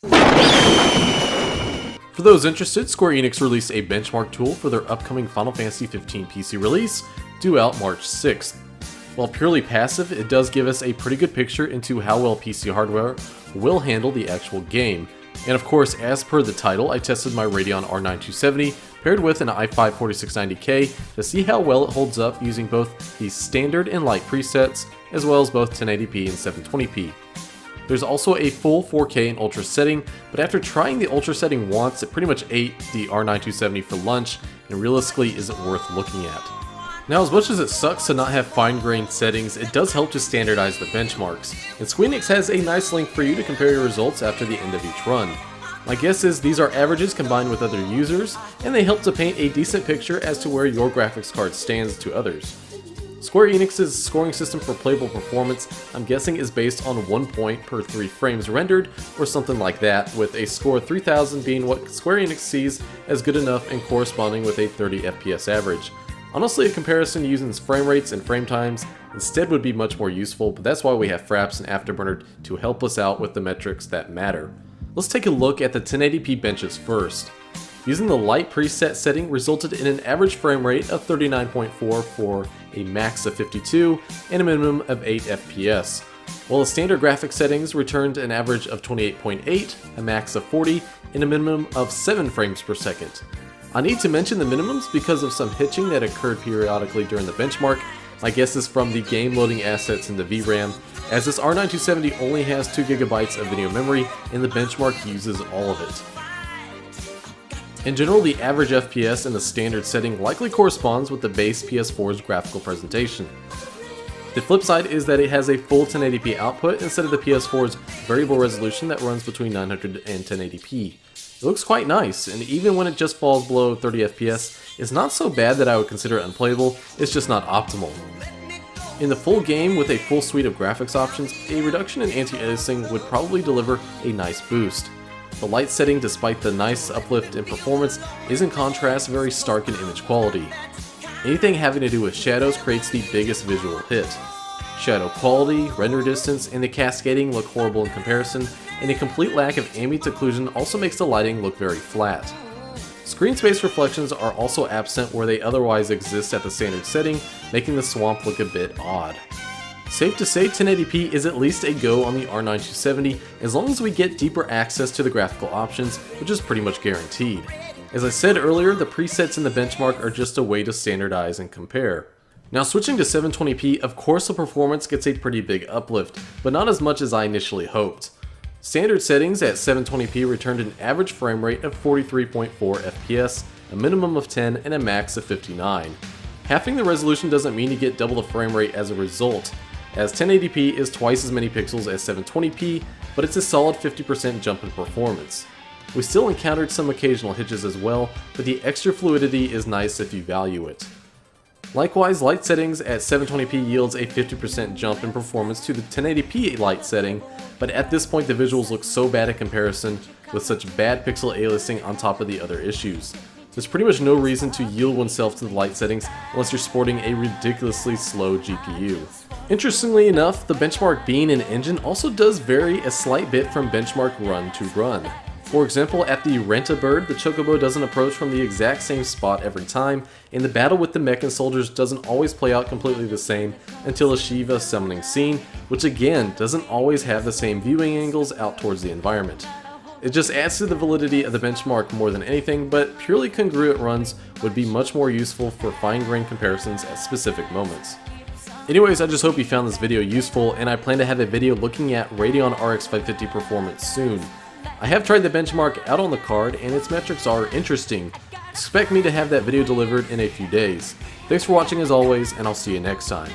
For those interested, Square Enix released a benchmark tool for their upcoming Final Fantasy XV PC release, due out March 6th. While purely passive, it does give us a pretty good picture into how well PC hardware will handle the actual game. And of course, as per the title, I tested my Radeon R9 paired with an i5 4690K to see how well it holds up using both the Standard and Lite presets, as well as both 1080p and 720p. There's also a full 4K and Ultra setting, but after trying the Ultra setting once, it pretty much ate the R9 for lunch and realistically isn't worth looking at. Now, as much as it sucks to not have fine-grained settings, it does help to standardize the benchmarks, and Squeenix has a nice link for you to compare your results after the end of each run. My guess is these are averages combined with other users, and they help to paint a decent picture as to where your graphics card stands to others. Square Enix's scoring system for playable performance, I'm guessing, is based on 1 point per 3 frames rendered, or something like that, with a score of 3000 being what Square Enix sees as good enough and corresponding with a 30 FPS average. Honestly, a comparison using frame rates and frame times instead would be much more useful, but that's why we have Fraps and Afterburner to help us out with the metrics that matter. Let's take a look at the 1080p benches first. Using the Lite preset setting resulted in an average frame rate of 39.4 for a max of 52 and a minimum of 8 FPS, while the standard graphics settings returned an average of 28.8, a max of 40, and a minimum of 7 frames per second. I need to mention the minimums because of some hitching that occurred periodically during the benchmark. My guess is from the game loading assets in the VRAM, as this R9 only has 2GB of video memory and the benchmark uses all of it. In general, the average FPS in the standard setting likely corresponds with the base PS4's graphical presentation. The flip side is that it has a full 1080p output instead of the PS4's variable resolution that runs between 900 and 1080p. It looks quite nice, and even when it just falls below 30 FPS, it's not so bad that I would consider it unplayable, it's just not optimal. In the full game with a full suite of graphics options, a reduction in anti-aliasing would probably deliver a nice boost. The light setting, despite the nice uplift in performance, is in contrast very stark in image quality. Anything having to do with shadows creates the biggest visual hit. Shadow quality, render distance, and the cascading look horrible in comparison, and a complete lack of ambient occlusion also makes the lighting look very flat. Screen space reflections are also absent where they otherwise exist at the standard setting, making the swamp look a bit odd. Safe to say 1080p is at least a go on the R9 as long as we get deeper access to the graphical options, which is pretty much guaranteed. As I said earlier, the presets in the benchmark are just a way to standardize and compare. Now switching to 720p, of course the performance gets a pretty big uplift, but not as much as I initially hoped. Standard settings at 720p returned an average frame rate of 43.4 FPS, a minimum of 10, and a max of 59. Halving the resolution doesn't mean you get double the frame rate as a result, as 1080p is twice as many pixels as 720p, but it's a solid 50% jump in performance. We still encountered some occasional hitches as well, but the extra fluidity is nice if you value it. Likewise, light settings at 720p yields a 50% jump in performance to the 1080p light setting, but at this point the visuals look so bad in comparison with such bad pixel aliasing on top of the other issues. There's pretty much no reason to yield oneself to the light settings unless you're sporting a ridiculously slow GPU. Interestingly enough, the benchmark being an engine also does vary a slight bit from benchmark run to run. For example, at the Rent-A-Bird, the Chocobo doesn't approach from the exact same spot every time, and the battle with the mech and soldiers doesn't always play out completely the same until a Shiva summoning scene, which again doesn't always have the same viewing angles out towards the environment. It just adds to the validity of the benchmark more than anything, but purely congruent runs would be much more useful for fine-grained comparisons at specific moments. Anyways, I just hope you found this video useful, and I plan to have a video looking at Radeon RX 550 performance soon. I have tried the benchmark out on the card, and its metrics are interesting. Expect me to have that video delivered in a few days. Thanks for watching as always, and I'll see you next time.